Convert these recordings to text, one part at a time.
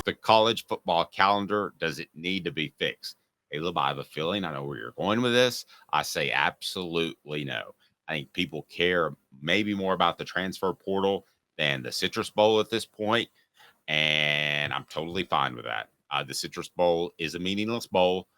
the college football calendar, does it need to be fixed? Caleb, I have a feeling I know where you're going with this. I say absolutely no. I think people care maybe more about the transfer portal than the Citrus Bowl at this point, and I'm totally fine with that. The Citrus Bowl is a meaningless bowl.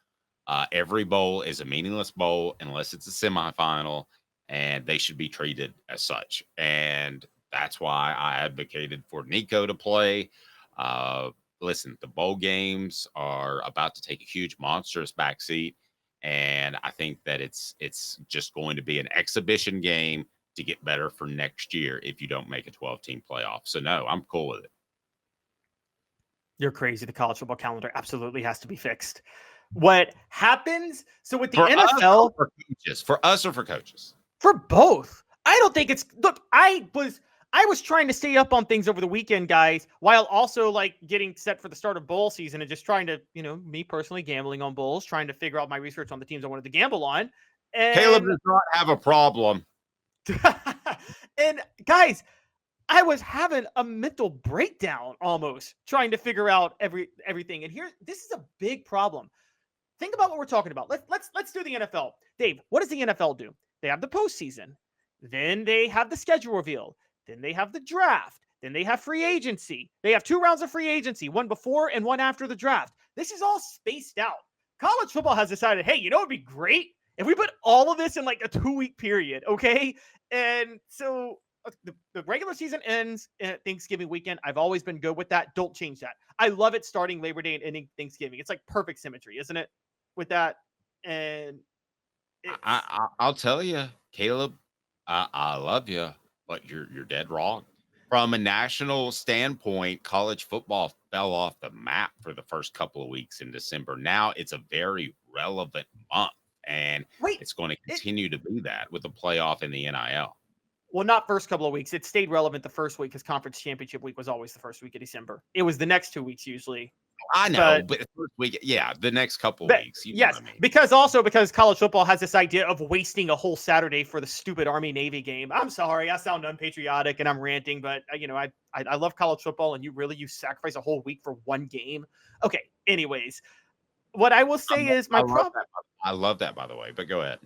Every bowl is a meaningless bowl unless it's a semifinal, and they should be treated as such. And that's why I advocated for Nico to play. Uh, Listen, the bowl games are about to take a huge, monstrous backseat, and I think that it's just going to be an exhibition game to get better for next year if you don't make a 12-team playoff. So no, I'm cool with it. You're crazy. The college football calendar absolutely has to be fixed. What happens? So with the For NFL, for us or for coaches? For both. I don't think it's look, I was trying to stay up on things over the weekend, guys, while also like getting set for the start of bowl season and just trying to, me personally gambling on bowls, trying to figure out my research on the teams I wanted to gamble on. And Caleb does not have a problem. And guys, I was having a mental breakdown almost trying to figure out everything. And this is a big problem. Think about what we're talking about. Let's do the NFL. Dave, what does the NFL do? They have the postseason. Then they have the schedule reveal. Then they have the draft. Then they have free agency. They have 2 rounds of free agency, one before and one after the draft. This is all spaced out. College football has decided, hey, it'd be great if we put all of this in like a 2-week period, okay? And so the regular season ends at Thanksgiving weekend. I've always been good with that. Don't change that. I love it starting Labor Day and ending Thanksgiving. It's like perfect symmetry, isn't it? With that, and I'll tell you, Caleb, I love you, but you're dead wrong. From a national standpoint, college football fell off the map for the first couple of weeks in December. Now it's a very relevant month, and it's going to continue to be that with the playoff and the NIL. Well, not first couple of weeks. It stayed relevant the first week because conference championship week was always the first week of December. It was the next 2 weeks usually. I know, but first week, the next couple of weeks. Yes, I mean. because college football has this idea of wasting a whole Saturday for the stupid Army-Navy game. I'm sorry, I sound unpatriotic and I'm ranting, but I love college football, and you sacrifice a whole week for one game. Okay, anyways, what I will say is my problem. I love that, by the way, but go ahead.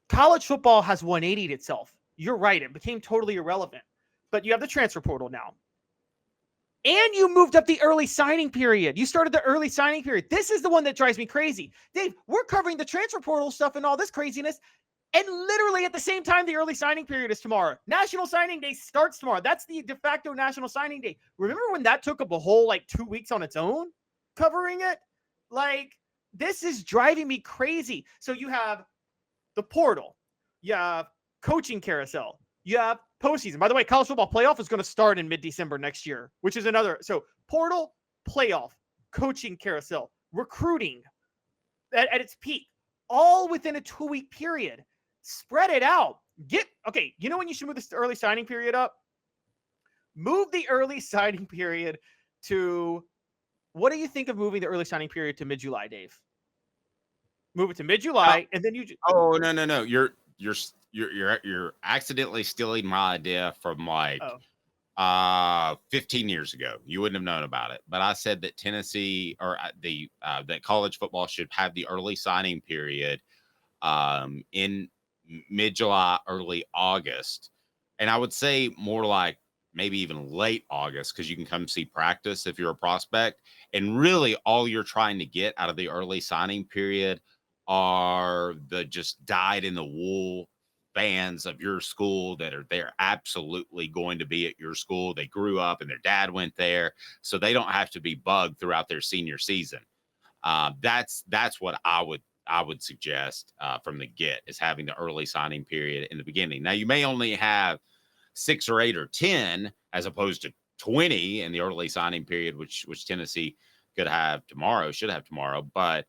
College football has 180'd itself. You're right, it became totally irrelevant. But you have the transfer portal now. And you moved up the early signing period. You started the early signing period. This is the one that drives me crazy. Dave, we're covering the transfer portal stuff and all this craziness. And literally at the same time, the early signing period is tomorrow. National Signing Day starts tomorrow. That's the de facto National Signing Day. Remember when that took up a whole 2 weeks on its own covering it? This is driving me crazy. So you have the portal. You have coaching carousel. You have postseason. By the way, college football playoff is going to start in mid-December next year, which is another. So portal, playoff, coaching carousel, recruiting at its peak, all within a 2-week period. Spread it out. When you should move this early signing period up? Move the early signing period to, what do you think of moving the early signing period to mid-July, Dave? Move it to mid-July, and then you. Oh, no. You're accidentally stealing my idea from 15 years ago. You wouldn't have known about it, but I said that Tennessee or that college football should have the early signing period in mid-July, early August, and I would say more like maybe even late August, because you can come see practice if you're a prospect, and really all you're trying to get out of the early signing period are the just dyed in the wool fans of your school that are there, absolutely going to be at your school. They grew up and their dad went there, so they don't have to be bugged throughout their senior season. That's what I would suggest from the get, is having the early signing period in the beginning. Now you may only have 6 or 8 or 10 as opposed to 20 in the early signing period, which Tennessee should have tomorrow, but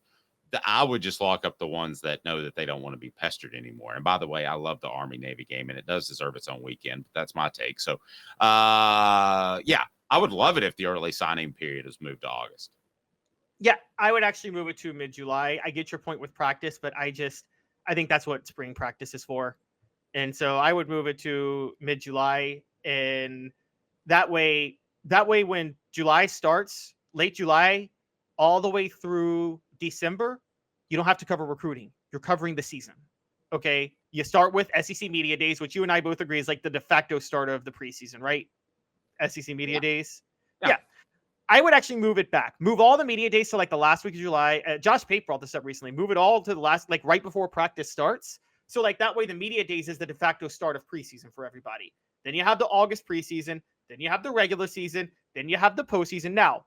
I would just lock up the ones that know that they don't want to be pestered anymore. And by the way, I love the Army-Navy game, and it does deserve its own weekend. But that's my take. So, I would love it if the early signing period is moved to August. Yeah, I would actually move it to mid-July. I get your point with practice, but I think that's what spring practice is for. And so I would move it to mid-July, and that way That way, when July starts, late July, all the way through December, you don't have to cover recruiting. You're covering the season. Okay. You start with SEC Media Days, which you and I both agree is like the de facto start of the preseason, right? SEC Media Yeah. Days. Yeah. Yeah. I would actually move it back. Move all the media days to like the last week of July. Josh Pate brought this up recently. Move it all to the last, like right before practice starts. So like that way, the media days is the de facto start of preseason for everybody. Then you have the August preseason. Then you have the regular season. Then you have the postseason. Now,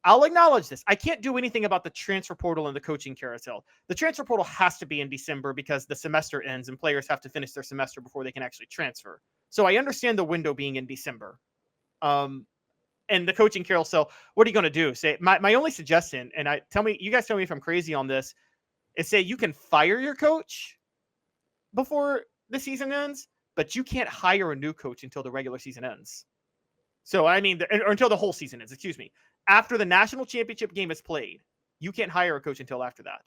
I'll acknowledge this. I can't do anything about the transfer portal and the coaching carousel. The transfer portal has to be in December because the semester ends and players have to finish their semester before they can actually transfer. So I understand the window being in December. And the coaching carousel, what are you going to do? Say my only suggestion, and you guys tell me if I'm crazy on this, is say you can fire your coach before the season ends, but you can't hire a new coach until the regular season ends. So I mean, or until the whole season ends. Excuse me. After the national championship game is played, you can't hire a coach until after that.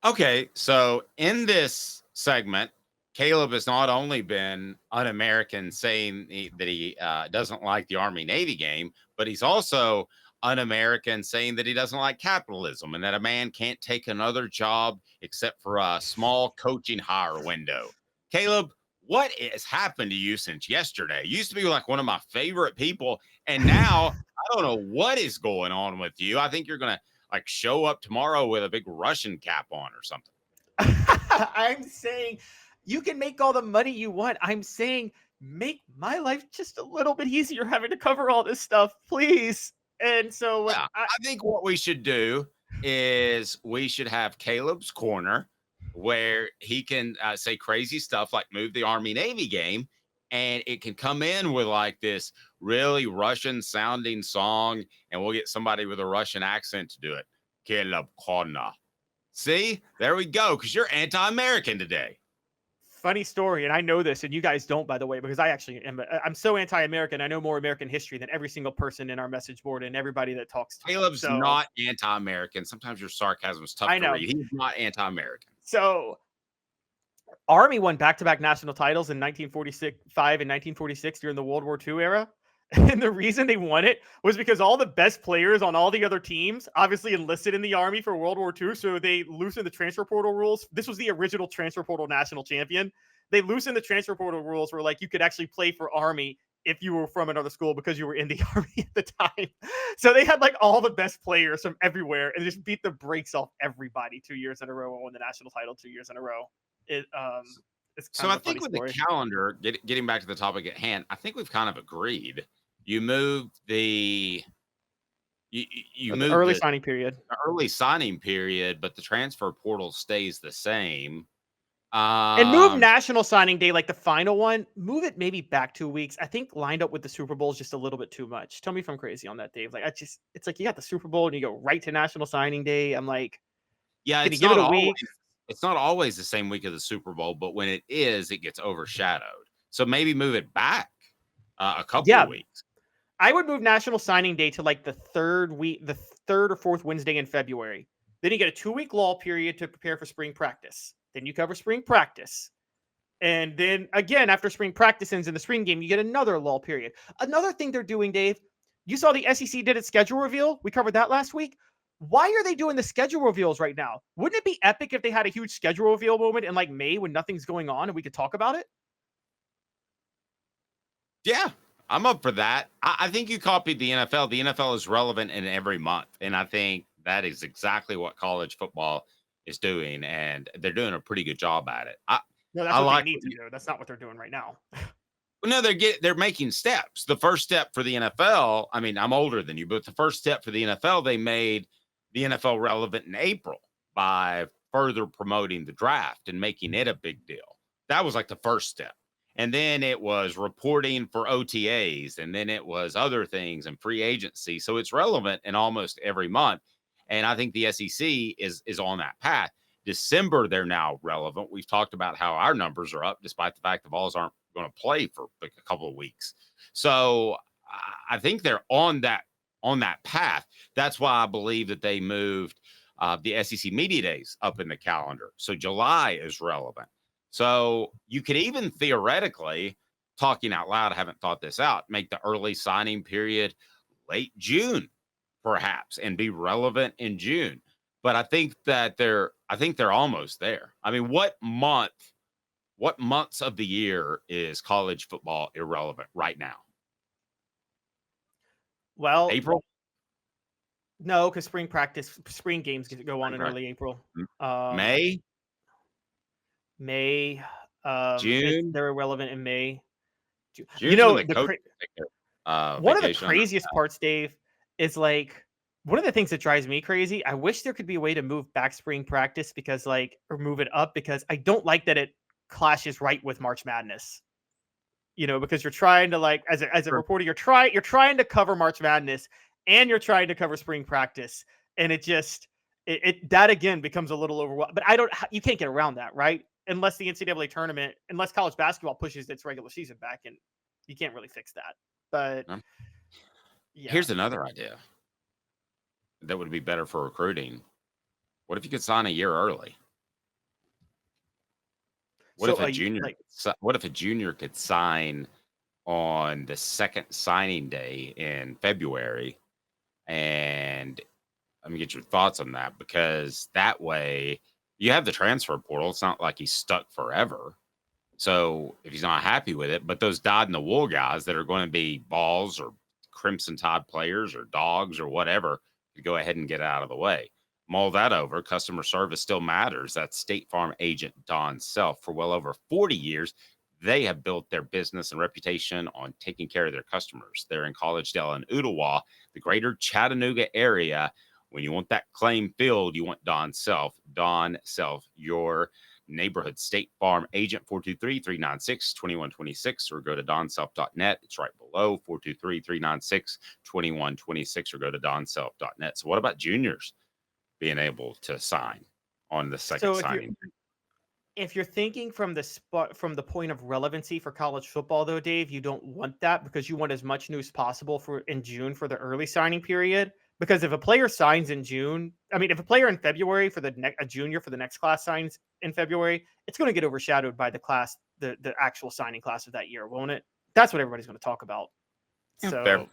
Okay, so in this segment, Caleb has not only been un-American saying that he doesn't like the Army-Navy game, but he's also un-American saying that he doesn't like capitalism and that a man can't take another job except for a small coaching hire window. Caleb, what has happened to you since yesterday? You used to be like one of my favorite people, and now I don't know what is going on with you. I think you're going to like show up tomorrow with a big Russian cap on or something. I'm saying you can make all the money you want. I'm saying make my life just a little bit easier having to cover all this stuff, please. And so Yeah, I think what we should do is we should have Caleb's corner where he can say crazy stuff like move the Army Navy game, and it can come in with like this really Russian sounding song, and we'll get somebody with a Russian accent to do it. Caleb corner. See, there we go. Because you're anti-American today. Funny story, and I know this, and you guys don't, by the way, because I actually am. I'm so anti-American. I know more American history than every single person in our message board and everybody that talks to Caleb's me. not anti-American. Sometimes your sarcasm is tough to read. He's not anti-American. So, Army won back-to-back national titles in 1945 and 1946 during the World War II era. And the reason they won it was because all the best players on all the other teams obviously enlisted in the Army for World War II. So they loosened the transfer portal rules. This was the original transfer portal national champion. They loosened the transfer portal rules where like you could actually play for Army if you were from another school because you were in the Army at the time. So they had like all the best players from everywhere and just beat the brakes off everybody 2 years in a row and won the national title 2 years in a row. So I think with the calendar, getting back to the topic at hand, I think we've kind of agreed. You moved the moved early the signing period. Early signing period, but the transfer portal stays the same. And move national signing day, like the final one, move it maybe back 2 weeks. I think lined up with the Super Bowl is just a little bit too much. Tell me if I'm crazy on that, Dave. Like it's like you got the Super Bowl and you go right to national signing day. I'm like, yeah, can you give it a week? It's not always the same week of the Super Bowl, but when it is, it gets overshadowed. So maybe move it back a couple of weeks. I would move National Signing Day to like the third or fourth Wednesday in February. Then you get a 2-week lull period to prepare for spring practice. Then you cover spring practice. And then again, after spring practice ends in the spring game, you get another lull period. Another thing they're doing, Dave, you saw the SEC did its schedule reveal. We covered that last week. Why are they doing the schedule reveals right now? Wouldn't it be epic if they had a huge schedule reveal moment in like May when nothing's going on and we could talk about it? Yeah, I'm up for that. I think you copied the NFL. The NFL is relevant in every month. And I think that is exactly what college football is doing. And they're doing a pretty good job at it. No, that's what they need to do. That's not what they're doing right now. Well, no, they're making steps. The first step for the NFL, I mean, I'm older than you, but the first step for the NFL, they made the NFL relevant in April by further promoting the draft and making it a big deal. That was like the first step. And then it was reporting for OTAs, and then it was other things and free agency. So it's relevant in almost every month. And I think the SEC is on that path. December, they're now relevant. We've talked about how our numbers are up, despite the fact the Vols aren't going to play for like a couple of weeks. So I think they're on that path. That's why I believe that they moved the SEC Media Days up in the calendar. So July is relevant. So you could even theoretically talking out loud, I haven't thought this out. Make the early signing period late June, perhaps, and be relevant in June. But I think they're almost there. I mean, what months of the year is college football irrelevant right now? Well, April? no, because spring games go on in early April. May? May. June? They're irrelevant in May. You June's when know, the coach take their one of the vacation. craziest parts, Dave, is like one of the things that drives me crazy. I wish there could be a way to move back spring practice because or move it up, because I don't like that it clashes right with March Madness. Because you're trying to as a Sure. reporter, you're trying to cover March Madness and you're trying to cover spring practice, and it just that again becomes a little overwhelming. But you can't get around that, right? Unless the NCAA tournament, unless college basketball pushes its regular season back, and you can't really fix that. But yeah. Here's another idea that would be better for recruiting. What if you could sign a year early? What So if a junior? What if a junior could sign on the second signing day in February? And let me get your thoughts on that, because that way you have the transfer portal. It's not like he's stuck forever. So if he's not happy with it, but those dyed in the wool guys that are going to be Vols or Crimson Tide players or Dogs or whatever, you go ahead and get out of the way. Mull that over. Customer service still matters. That's State Farm agent Don Self. For well over 40 years, they have built their business and reputation on taking care of their customers. They're in Collegedale and Ooltewah, the greater Chattanooga area. When you want that claim filled, you want Don Self. Don Self, your neighborhood State Farm agent, 423-396-2126, or go to donself.net. It's right below, 423-396-2126, or go to donself.net. So what about juniors being able to sign on the second signing? If you're thinking from the point of relevancy for college football, though, Dave, you don't want that, because you want as much news possible in June for the early signing period. Because if a player signs in June, if a player in February for a junior for the next class signs in February, it's going to get overshadowed by the class, the actual signing class of that year, won't it? That's what everybody's going to talk about. Yeah, so. fair.